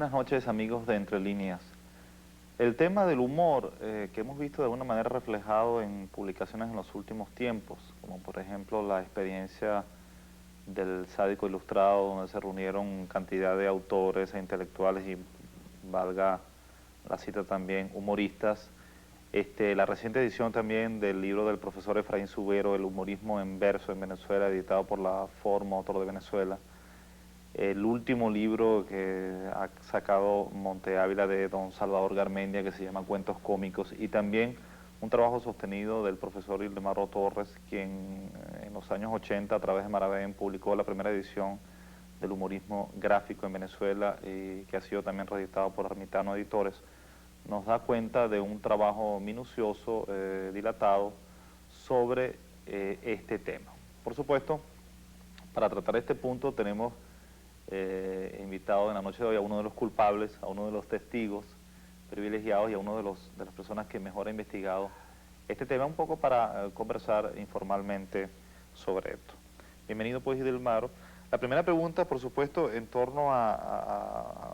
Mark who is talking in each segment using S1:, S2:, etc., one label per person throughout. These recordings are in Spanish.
S1: buenas noches, amigos de Entre Líneas. El tema del humor, que hemos visto de alguna manera reflejado en publicaciones en los últimos tiempos, como por ejemplo la experiencia del Sádico Ilustrado, donde se reunieron cantidad de autores e intelectuales y, valga la cita también, humoristas. La reciente edición también del libro del profesor Efraín Subero, El humorismo en verso en Venezuela, editado por la Forma, autor de Venezuela. El último libro que ha sacado Monte Ávila de don Salvador Garmendia, que se llama Cuentos Cómicos, y también un trabajo sostenido del profesor Ildemaro Torres, quien en los años 80 a través de Maravén publicó la primera edición del humorismo gráfico en Venezuela, que ha sido también reeditado por Ermitano Editores. Nos da cuenta de un trabajo minucioso, dilatado, sobre este tema. Por supuesto, para tratar este punto tenemos invitado en la noche de hoy a uno de los culpables, a uno de los testigos privilegiados y a uno de las personas que mejor ha investigado este tema, un poco para conversar informalmente sobre esto. Bienvenido pues, Ildemaro. La primera pregunta, por supuesto, en torno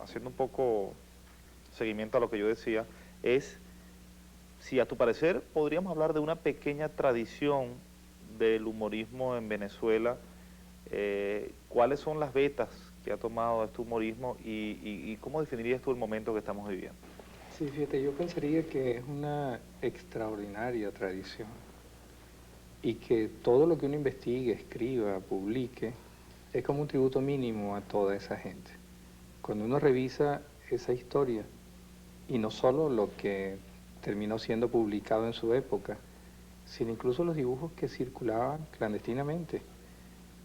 S1: haciendo un poco seguimiento a lo que yo decía, es si a tu parecer podríamos hablar de una pequeña tradición del humorismo en Venezuela. ¿Cuáles son las vetas que ha tomado este humorismo y cómo definirías tú el momento que estamos viviendo?
S2: Sí, fíjate, yo pensaría que es una extraordinaria tradición y que todo lo que uno investigue, escriba, publique, es como un tributo mínimo a toda esa gente. Cuando uno revisa esa historia, y no solo lo que terminó siendo publicado en su época, sino incluso los dibujos que circulaban clandestinamente,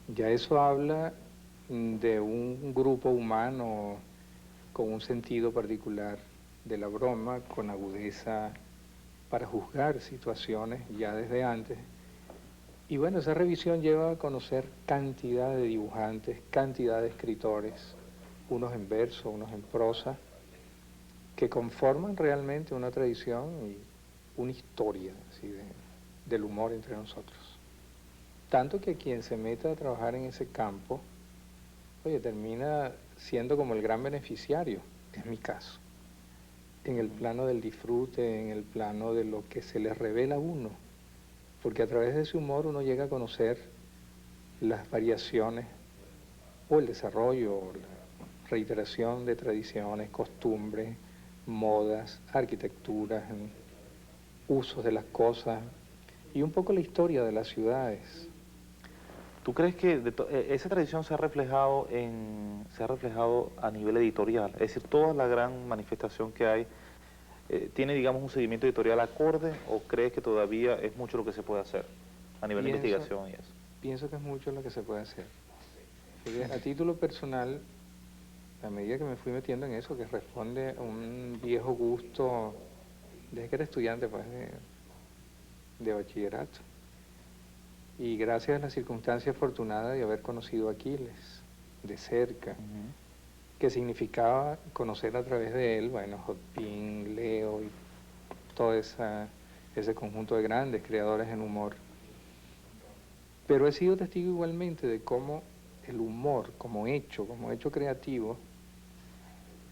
S2: ya eso habla de un grupo humano con un sentido particular de la broma, con agudeza para juzgar situaciones ya desde antes. Y bueno, esa revisión lleva a conocer cantidad de dibujantes, cantidad de escritores, unos en verso, unos en prosa, que conforman realmente una tradición y una historia así, del humor entre nosotros. Tanto que quien se meta a trabajar en ese campo, oye, termina siendo como el gran beneficiario, es mi caso, en el plano del disfrute, en el plano de lo que se le revela a uno, porque a través de ese humor uno llega a conocer las variaciones o el desarrollo, o la reiteración de tradiciones, costumbres, modas, arquitecturas, usos de las cosas y un poco la historia de las ciudades.
S1: ¿Tú crees que esa tradición se ha reflejado a nivel editorial? Es decir, toda la gran manifestación que hay tiene, digamos, un seguimiento editorial acorde, o crees que todavía es mucho lo que se puede hacer a nivel de investigación y eso?
S2: Pienso que es mucho lo que se puede hacer. A título personal, a medida que me fui metiendo en eso, que responde a un viejo gusto desde que era estudiante pues, de bachillerato, y gracias a la circunstancia afortunada de haber conocido a Aquiles de cerca, que significaba conocer a través de él, bueno, Jopín, Leo y todo ese conjunto de grandes creadores en humor. Pero he sido testigo igualmente de cómo el humor, como hecho creativo,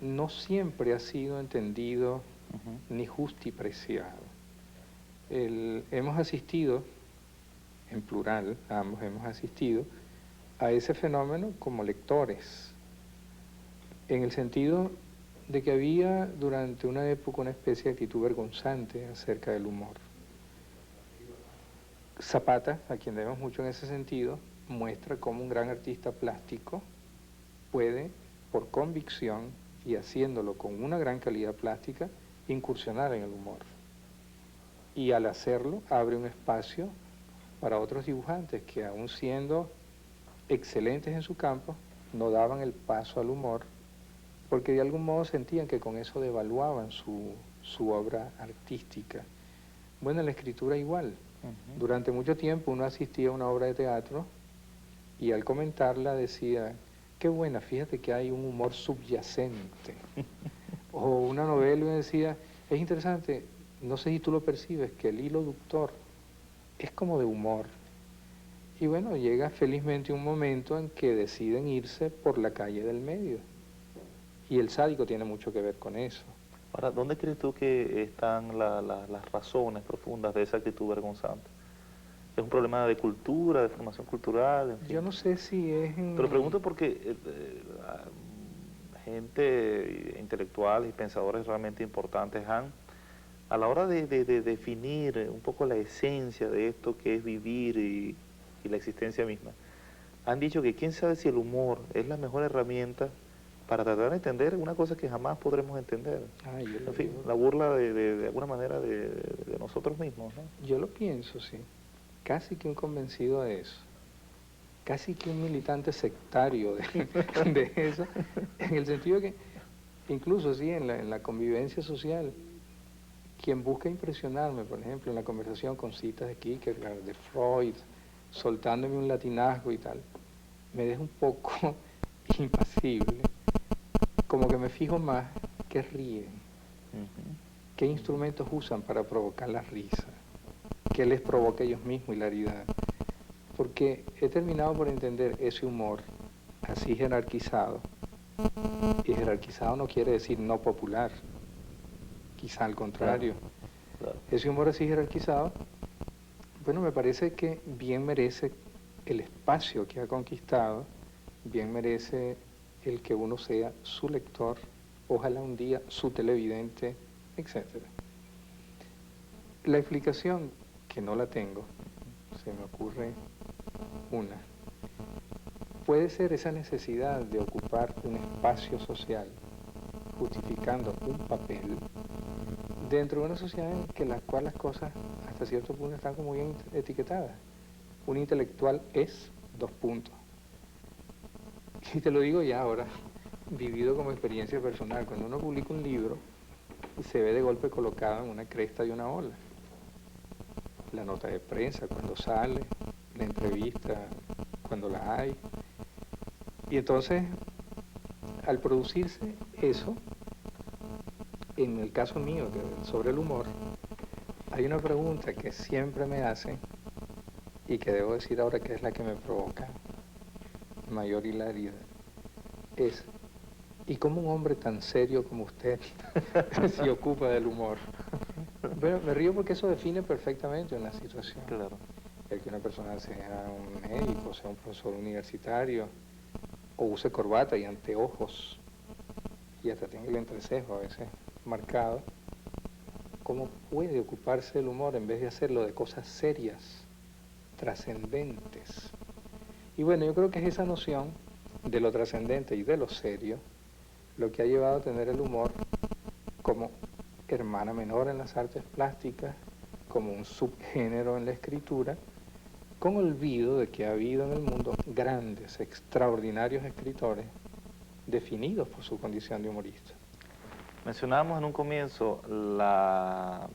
S2: no siempre ha sido entendido ni justipreciado. Hemos asistido, en plural, ambos hemos asistido, a ese fenómeno como lectores, en el sentido de que había durante una época una especie de actitud vergonzante acerca del humor. Zapata, a quien debemos mucho en ese sentido, muestra cómo un gran artista plástico puede, por convicción y haciéndolo con una gran calidad plástica, incursionar en el humor. Y al hacerlo, abre un espacio para otros dibujantes que, aun siendo excelentes en su campo, no daban el paso al humor, porque de algún modo sentían que con eso devaluaban su obra artística. Bueno, en la escritura igual. Durante mucho tiempo uno asistía a una obra de teatro y al comentarla decía, qué buena, fíjate que hay un humor subyacente. O una novela y uno decía, es interesante, no sé si tú lo percibes, que el hilo ductor es como de humor. Y bueno, llega felizmente un momento en que deciden irse por la calle del medio. Y el sádico tiene mucho que ver con eso.
S1: Ahora, ¿dónde crees tú que están las razones profundas de esa actitud vergonzante? ¿Es un problema de cultura, de formación cultural, en fin?
S2: Yo no sé si es en...
S1: Te lo pregunto porque gente intelectual y pensadores realmente importantes a la hora de definir un poco la esencia de esto que es vivir y la existencia misma, han dicho que quién sabe si el humor es la mejor herramienta para tratar de entender una cosa que jamás podremos entender. En fin, la burla de alguna manera de nosotros mismos, ¿no?
S2: Yo lo pienso, sí. Casi que un convencido de eso. Casi que un militante sectario de eso, en el sentido que, incluso sí, en la convivencia social, quien busca impresionarme, por ejemplo, en la conversación con citas de Kierkegaard, de Freud, soltándome un latinazgo y tal, me deja un poco impasible, como que me fijo más qué ríen, qué instrumentos usan para provocar la risa, qué les provoca a ellos mismos hilaridad. Porque he terminado por entender ese humor así jerarquizado, y jerarquizado no quiere decir no popular, quizá al contrario.
S1: Claro.
S2: Ese humor así jerarquizado, bueno, me parece que bien merece el espacio que ha conquistado, bien merece el que uno sea su lector, ojalá un día su televidente, etc. La explicación, que no la tengo, se me ocurre una, puede ser esa necesidad de ocupar un espacio social, justificando un papel, dentro de una sociedad en la cual las cosas hasta cierto punto están como bien etiquetadas. Un intelectual es, 2 puntos. Y te lo digo ya ahora, vivido como experiencia personal. Cuando uno publica un libro, se ve de golpe colocado en una cresta de una ola. La nota de prensa cuando sale, la entrevista cuando la hay. Y entonces, al producirse eso, en el caso mío sobre el humor, hay una pregunta que siempre me hacen y que debo decir ahora que es la que me provoca mayor hilaridad. Es, ¿y cómo un hombre tan serio como usted se ocupa del humor? Bueno, me río porque eso define perfectamente una situación.
S1: Claro.
S2: El que una persona sea un médico, sea un profesor universitario, o use corbata y anteojos, y hasta tenga el entrecejo a veces marcado, ¿cómo puede ocuparse del humor en vez de hacerlo de cosas serias, trascendentes? Y bueno, yo creo que es esa noción de lo trascendente y de lo serio lo que ha llevado a tener el humor como hermana menor en las artes plásticas, como un subgénero en la escritura, con olvido de que ha habido en el mundo grandes, extraordinarios escritores definidos por su condición de humorista.
S1: Mencionábamos en un comienzo la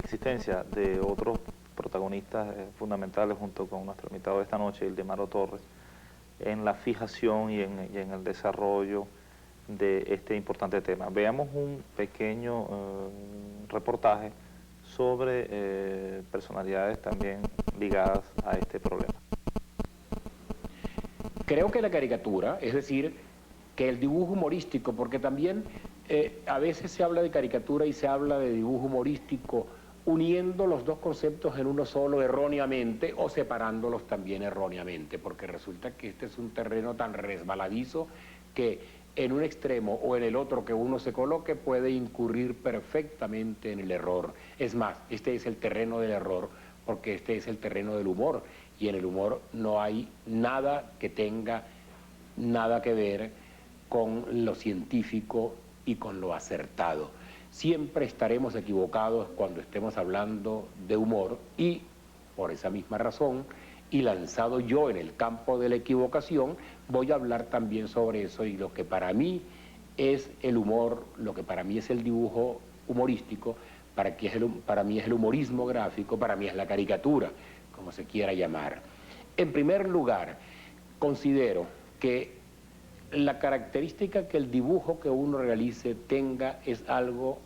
S1: existencia de otros protagonistas fundamentales junto con nuestro invitado de esta noche, Ildemaro Torres, en la fijación y en el desarrollo de este importante tema. Veamos un pequeño reportaje sobre personalidades también ligadas a este problema.
S3: Creo que la caricatura, es decir, que el dibujo humorístico, porque también a veces se habla de caricatura y se habla de dibujo humorístico uniendo los dos conceptos en uno solo erróneamente o separándolos también erróneamente, porque resulta que este es un terreno tan resbaladizo que en un extremo o en el otro que uno se coloque puede incurrir perfectamente en el error. Es más, este es el terreno del error porque este es el terreno del humor y en el humor no hay nada que tenga nada que ver con lo científico y con lo acertado. Siempre estaremos equivocados cuando estemos hablando de humor y, por esa misma razón, y lanzado yo en el campo de la equivocación, voy a hablar también sobre eso y lo que para mí es el humor, lo que para mí es el dibujo humorístico, para mí es el humorismo gráfico, para mí es la caricatura, como se quiera llamar. En primer lugar, considero que la característica que el dibujo que uno realice tenga es algo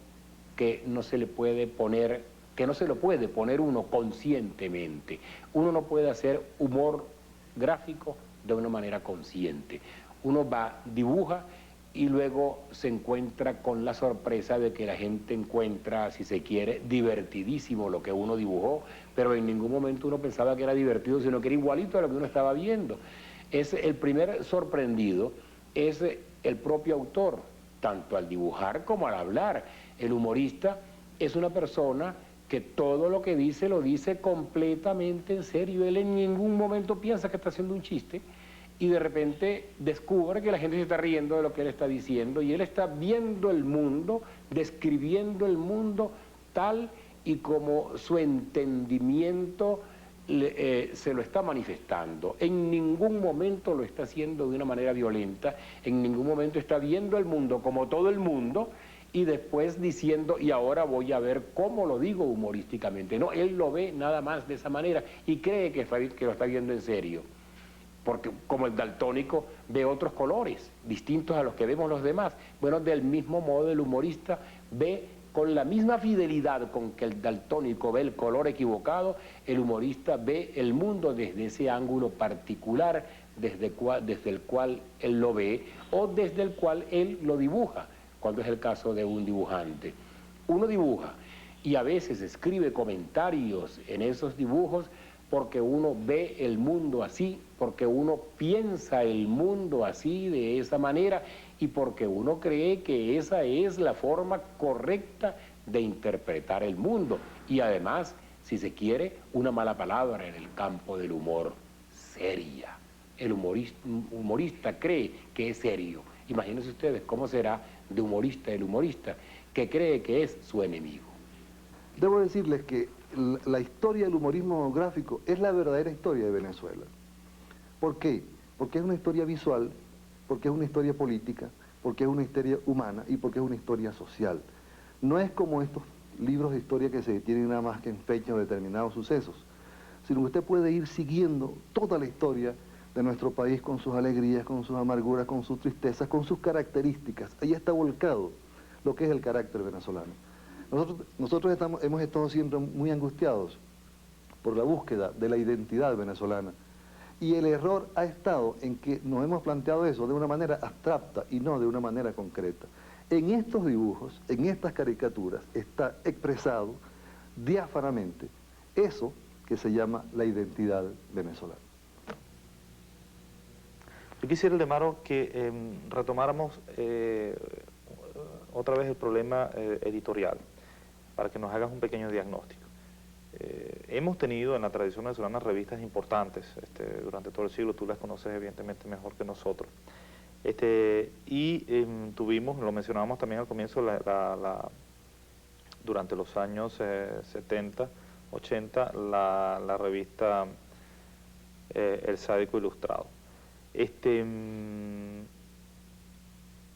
S3: que no se le puede poner, que no se lo puede poner uno conscientemente. Uno no puede hacer humor gráfico de una manera consciente. Uno dibuja y luego se encuentra con la sorpresa de que la gente encuentra, si se quiere, divertidísimo lo que uno dibujó, pero en ningún momento uno pensaba que era divertido, sino que era igualito a lo que uno estaba viendo. El primer sorprendido es el propio autor, tanto al dibujar como al hablar. El humorista es una persona que todo lo que dice lo dice completamente en serio. Él en ningún momento piensa que está haciendo un chiste, y de repente descubre que la gente se está riendo de lo que él está diciendo, y él está viendo el mundo, describiendo el mundo tal y como su entendimiento se lo está manifestando. En ningún momento lo está haciendo de una manera violenta, en ningún momento está viendo el mundo como todo el mundo y después diciendo, y ahora voy a ver cómo lo digo humorísticamente. No, él lo ve nada más de esa manera y cree que lo está viendo en serio. Porque como el daltónico ve otros colores distintos a los que vemos los demás. Bueno, del mismo modo el humorista ve con la misma fidelidad con que el daltónico ve el color equivocado, el humorista ve el mundo desde ese ángulo particular desde el cual él lo ve o desde el cual él lo dibuja, cuando es el caso de un dibujante. Uno dibuja y a veces escribe comentarios en esos dibujos porque uno ve el mundo así, porque uno piensa el mundo así, de esa manera, y porque uno cree que esa es la forma correcta de interpretar el mundo. Y además, si se quiere, una mala palabra en el campo del humor, seria. El humorista cree que es serio. Imagínense ustedes cómo será de humorista el humorista, que cree que es su enemigo.
S4: Debo decirles que la historia del humorismo gráfico es la verdadera historia de Venezuela. ¿Por qué? Porque es una historia visual, porque es una historia política, porque es una historia humana y porque es una historia social. No es como estos libros de historia que se detienen nada más que en fechas o determinados sucesos, sino que usted puede ir siguiendo toda la historia de nuestro país con sus alegrías, con sus amarguras, con sus tristezas, con sus características. Ahí está volcado lo que es el carácter venezolano. Nosotros hemos estado siempre muy angustiados por la búsqueda de la identidad venezolana. Y el error ha estado en que nos hemos planteado eso de una manera abstracta y no de una manera concreta. En estos dibujos, en estas caricaturas, está expresado diáfanamente eso que se llama la identidad venezolana.
S1: Yo quisiera, Ildemaro, que retomáramos otra vez el problema editorial, para que nos hagas un pequeño diagnóstico. Hemos tenido en la tradición venezolana revistas importantes durante todo el siglo, tú las conoces evidentemente mejor que nosotros. Tuvimos, lo mencionábamos también al comienzo, durante los años 70, 80, la revista El Sádico Ilustrado.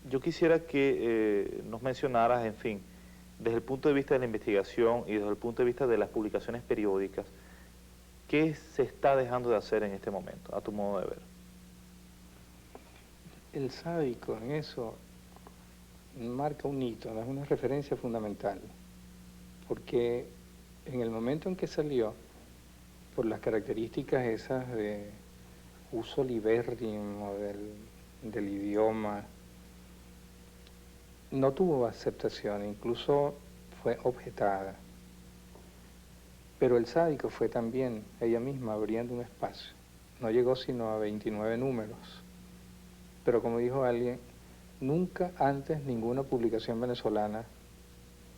S1: Yo quisiera que nos mencionaras, en fin, desde el punto de vista de la investigación y desde el punto de vista de las publicaciones periódicas, ¿qué se está dejando de hacer en este momento, a tu modo de ver?
S2: El Sádico en eso marca un hito, es una referencia fundamental, porque en el momento en que salió, por las características esas de uso libérrimo del idioma, no tuvo aceptación, incluso fue objetada. Pero El Sádico fue también ella misma abriendo un espacio. No llegó sino a 29 números. Pero como dijo alguien, nunca antes ninguna publicación venezolana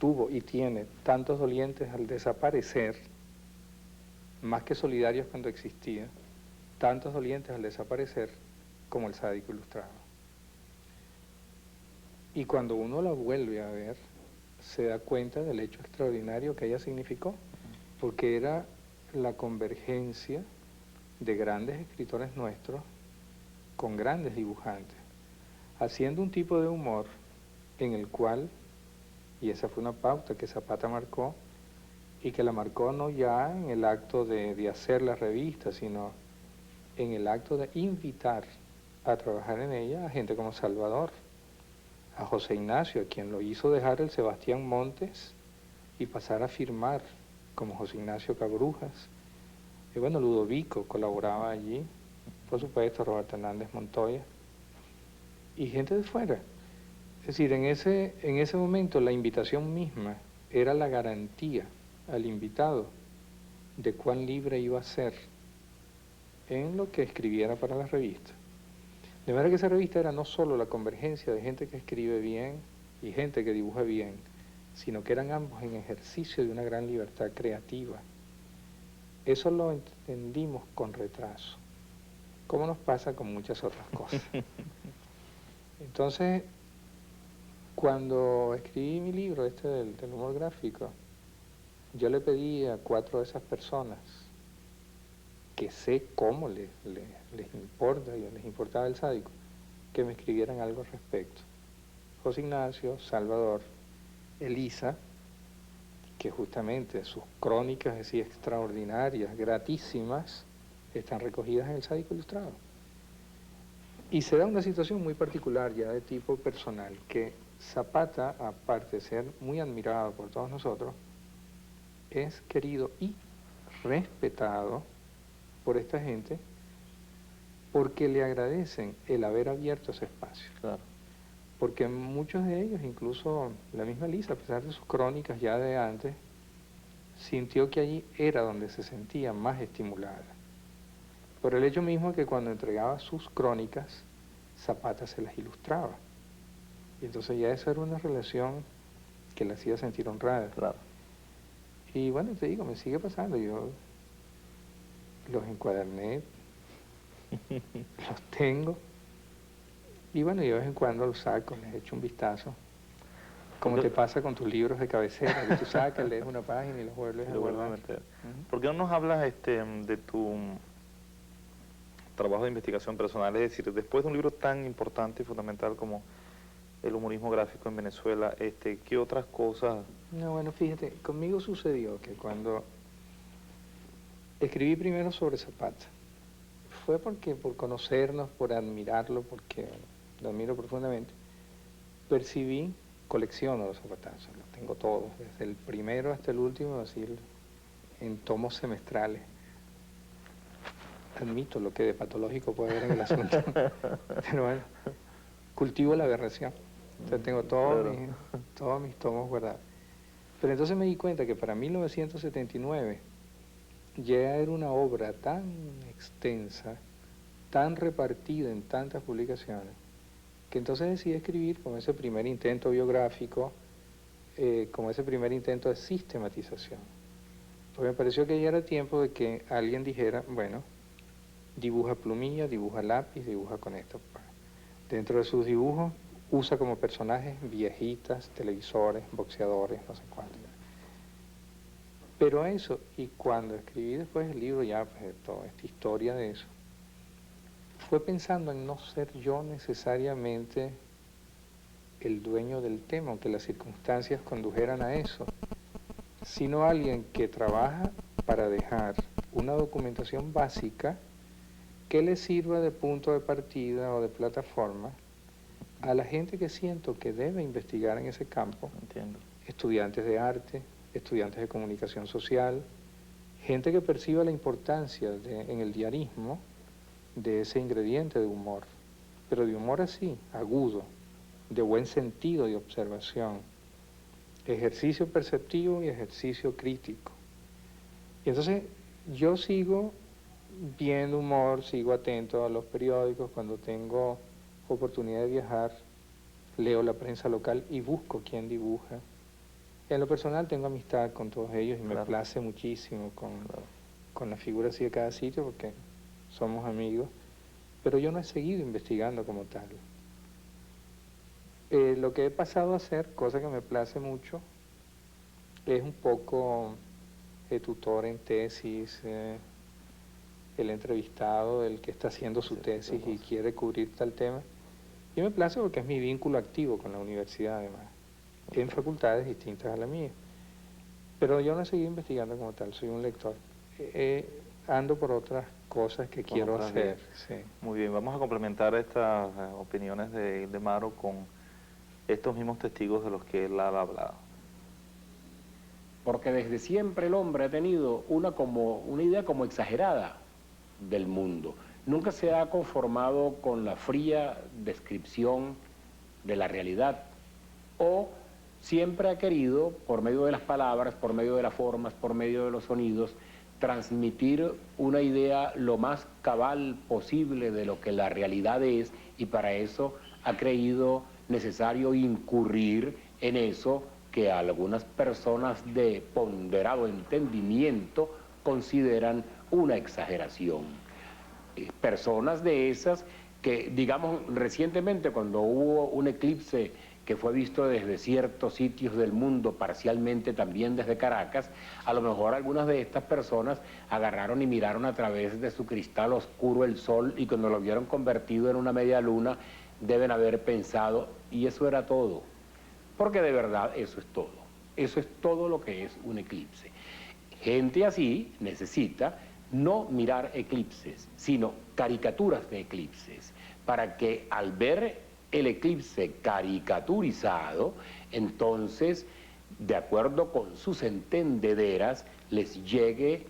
S2: tuvo y tiene tantos dolientes al desaparecer, más que solidarios cuando existía, tantos dolientes al desaparecer como El Sádico Ilustrado. Y cuando uno la vuelve a ver, se da cuenta del hecho extraordinario que ella significó, porque era la convergencia de grandes escritores nuestros con grandes dibujantes, haciendo un tipo de humor en el cual, y esa fue una pauta que Zapata marcó, y que la marcó no ya en el acto de hacer la revista, sino en el acto de invitar a trabajar en ella a gente como Salvador, a José Ignacio, a quien lo hizo dejar el Sebastián Montes y pasar a firmar como José Ignacio Cabrujas. Y bueno, Ludovico colaboraba allí, por supuesto Roberto Hernández Montoya, y gente de fuera. Es decir, en ese momento la invitación misma era la garantía al invitado de cuán libre iba a ser en lo que escribiera para la revista. De manera que esa revista era no solo la convergencia de gente que escribe bien y gente que dibuja bien, sino que eran ambos en ejercicio de una gran libertad creativa. Eso lo entendimos con retraso, como nos pasa con muchas otras cosas. Entonces, cuando escribí mi libro del humor gráfico, yo le pedí a 4 de esas personas que sé cómo les importa y les importaba el sádico, que me escribieran algo al respecto. José Ignacio, Salvador, Elisa, que justamente sus crónicas así extraordinarias, gratísimas, están recogidas en el Sádico Ilustrado. Y se da una situación muy particular ya de tipo personal, que Zapata, aparte de ser muy admirado por todos nosotros, es querido y respetado por esta gente porque le agradecen el haber abierto ese espacio.
S1: Claro.
S2: Porque muchos de ellos, incluso la misma Elisa, a pesar de sus crónicas ya de antes, sintió que allí era donde se sentía más estimulada. Por el hecho mismo que cuando entregaba sus crónicas, Zapata se las ilustraba. Y entonces ya esa era una relación que la hacía sentir honrada.
S1: Claro.
S2: Y bueno, te digo, me sigue pasando. Yo los encuaderné, los tengo. Y bueno, yo de vez en cuando los saco, les echo un vistazo. Como te pasa con tus libros de cabecera, que tú sacas, lees una página y los vuelves a guardar.
S1: ¿Por qué no nos hablas de tu trabajo de investigación personal? Es decir, después de un libro tan importante y fundamental como el humorismo gráfico en Venezuela, ¿qué otras cosas?
S2: No, bueno, fíjate, conmigo sucedió que cuando escribí primero sobre Zapata, fue porque por conocernos, por admirarlo, porque lo admiro profundamente, percibí, colecciono los zapatazos, los tengo todos, desde el primero hasta el último, así en tomos semestrales. Admito lo que de patológico puede haber en el asunto, pero bueno, cultivo la aberración. Entonces tengo todos mis tomos guardados. Pero entonces me di cuenta que para 1979 ya era una obra tan extensa, tan repartida en tantas publicaciones, que entonces decidí escribir como ese primer intento biográfico, como ese primer intento de sistematización. Porque me pareció que ya era tiempo de que alguien dijera, bueno, dibuja plumilla, dibuja lápiz, dibuja con esto. Dentro de sus dibujos usa como personajes viejitas, televisores, boxeadores, no sé cuánto. Pero eso, y cuando escribí después el libro, ya pues, toda esta historia de eso, fue pensando en no ser yo necesariamente el dueño del tema, aunque las circunstancias condujeran a eso, sino alguien que trabaja para dejar una documentación básica que le sirva de punto de partida o de plataforma a la gente que siento que debe investigar en ese campo.
S1: Entiendo.
S2: Estudiantes de arte, estudiantes de comunicación social, gente que perciba la importancia en el diarismo de ese ingrediente de humor, pero de humor así, agudo, de buen sentido de observación, ejercicio perceptivo y ejercicio crítico. Y entonces yo sigo viendo humor, sigo atento a los periódicos, cuando tengo oportunidad de viajar, leo la prensa local y busco quién dibuja. En lo personal tengo amistad con todos ellos y me place muchísimo con la figura así de cada sitio porque somos amigos, pero yo no he seguido investigando como tal. Lo que he pasado a hacer, cosa que me place mucho, es un poco tutor en tesis, el entrevistado, el que está haciendo su tesis y quiere cubrir tal tema. Y me place porque es mi vínculo activo con la universidad además, en facultades distintas a la mía. Pero yo no he seguido investigando como tal, soy un lector. Ando por otras cosas que quiero hacer. Sí.
S1: Muy bien, vamos a complementar estas opiniones de Maro con estos mismos testigos de los que él ha hablado.
S3: Porque desde siempre el hombre ha tenido una idea como exagerada del mundo. Nunca se ha conformado con la fría descripción de la realidad o siempre ha querido, por medio de las palabras, por medio de las formas, por medio de los sonidos, transmitir una idea lo más cabal posible de lo que la realidad es, y para eso ha creído necesario incurrir en eso que algunas personas de ponderado entendimiento consideran una exageración. Personas de esas que, digamos, recientemente cuando hubo un eclipse que fue visto desde ciertos sitios del mundo, parcialmente también desde Caracas, a lo mejor algunas de estas personas agarraron y miraron a través de su cristal oscuro el sol, y cuando lo vieron convertido en una media luna, deben haber pensado, y eso era todo. Porque de verdad eso es todo. Eso es todo lo que es un eclipse. Gente así necesita no mirar eclipses, sino caricaturas de eclipses, para que al ver el eclipse caricaturizado, entonces, de acuerdo con sus entendederas, les llegue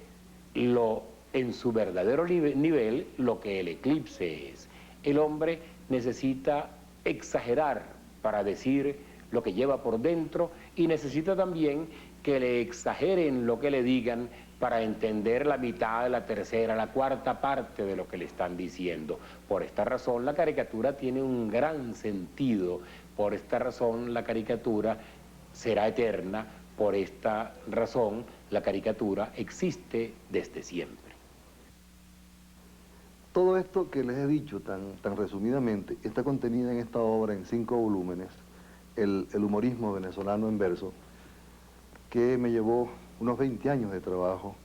S3: en su verdadero nivel lo que el eclipse es. El hombre necesita exagerar para decir lo que lleva por dentro, y necesita también que le exageren lo que le digan para entender la mitad, la tercera, la cuarta parte de lo que le están diciendo. Por esta razón la caricatura tiene un gran sentido, por esta razón la caricatura será eterna, por esta razón la caricatura existe desde siempre.
S4: Todo esto que les he dicho tan resumidamente está contenido en esta obra en 5 volúmenes, el humorismo venezolano en verso, que me llevó unos 20 años de trabajo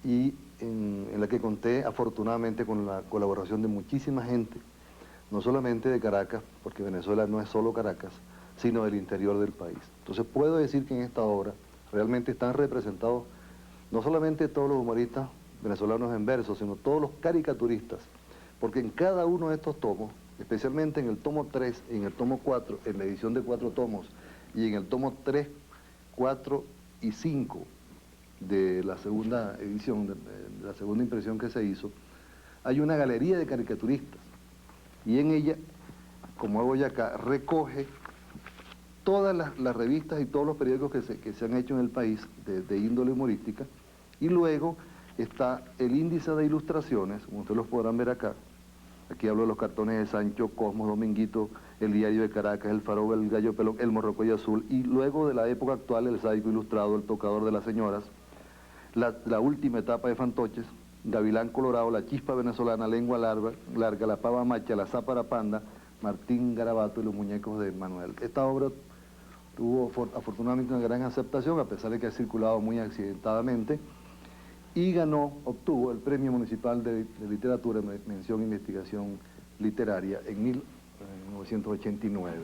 S4: y en la que conté afortunadamente con la colaboración de muchísima gente, no solamente de Caracas, porque Venezuela no es solo Caracas, sino del interior del país. Entonces puedo decir que en esta obra realmente están representados no solamente todos los humoristas venezolanos en verso, sino todos los caricaturistas, porque en cada uno de estos tomos, especialmente en el tomo 3, en el tomo 4, en la edición de 4 tomos, y en el tomo 3, 4 y 5 de la segunda edición, de la segunda impresión que se hizo, hay una galería de caricaturistas, y en ella, como hago ya acá, recoge todas las revistas y todos los periódicos que se han hecho en el país de índole humorística, y luego está el índice de ilustraciones, como ustedes los podrán ver acá. Aquí hablo de los cartones de Sancho, Cosmos, Dominguito, el Diario de Caracas, el Faro, el Gallo Pelón, el Morrocoy Azul, y luego de la época actual, el Sádico Ilustrado, el Tocador de las Señoras, la última etapa de Fantoches, Gavilán Colorado, la Chispa Venezolana, Lengua Larga, la Pava Macha, la Zápara Panda, Martín Garabato y los Muñecos de Manuel. Esta obra tuvo afortunadamente una gran aceptación, a pesar de que ha circulado muy accidentadamente, y obtuvo el Premio Municipal de Literatura, mención e investigación literaria, en 1989.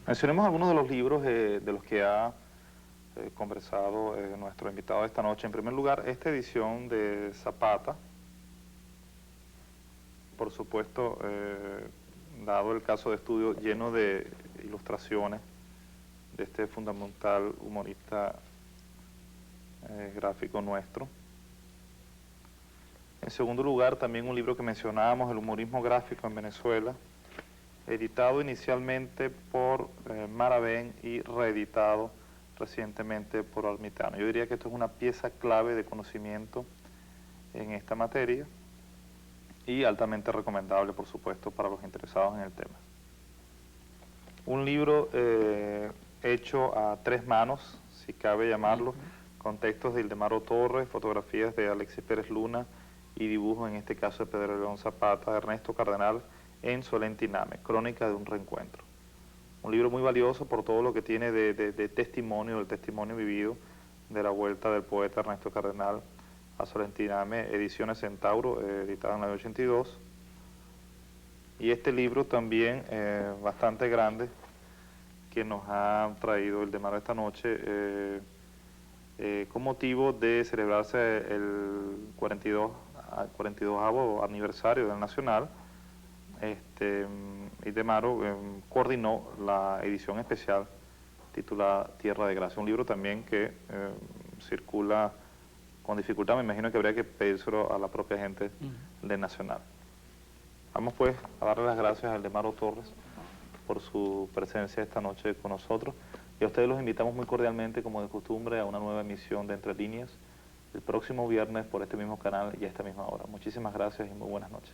S1: Mencionemos algunos de los libros de los que ha conversado nuestro invitado esta noche. En primer lugar, esta edición de Zapata, por supuesto, dado el caso de estudio lleno de ilustraciones de este fundamental humorista gráfico nuestro. En segundo lugar, también un libro que mencionábamos, El humorismo gráfico en Venezuela, editado inicialmente por Maravén y reeditado recientemente por Almitano. Yo diría que esto es una pieza clave de conocimiento en esta materia y altamente recomendable, por supuesto, para los interesados en el tema. Un libro hecho a 3 manos, si cabe llamarlo, con textos de Ildemaro Torres, fotografías de Alexis Pérez Luna y dibujos, en este caso de Pedro León Zapata, Ernesto Cardenal, en Solentiname, Crónica de un reencuentro. Un libro muy valioso por todo lo que tiene de testimonio, del testimonio vivido de la vuelta del poeta Ernesto Cardenal a Solentiname, Ediciones Centauro, editada en el año 82. Y este libro también, bastante grande, quien nos ha traído el Demaro esta noche con motivo de celebrarse el 42º aniversario del Nacional. Y Demaro coordinó la edición especial titulada Tierra de Gracia, un libro también que circula con dificultad. Me imagino que habría que pedírselo a la propia gente del Nacional. Vamos pues a darle las gracias al Demaro Torres por su presencia esta noche con nosotros, y a ustedes los invitamos muy cordialmente, como de costumbre, a una nueva emisión de Entre Líneas el próximo viernes por este mismo canal y a esta misma hora. Muchísimas gracias y muy buenas noches.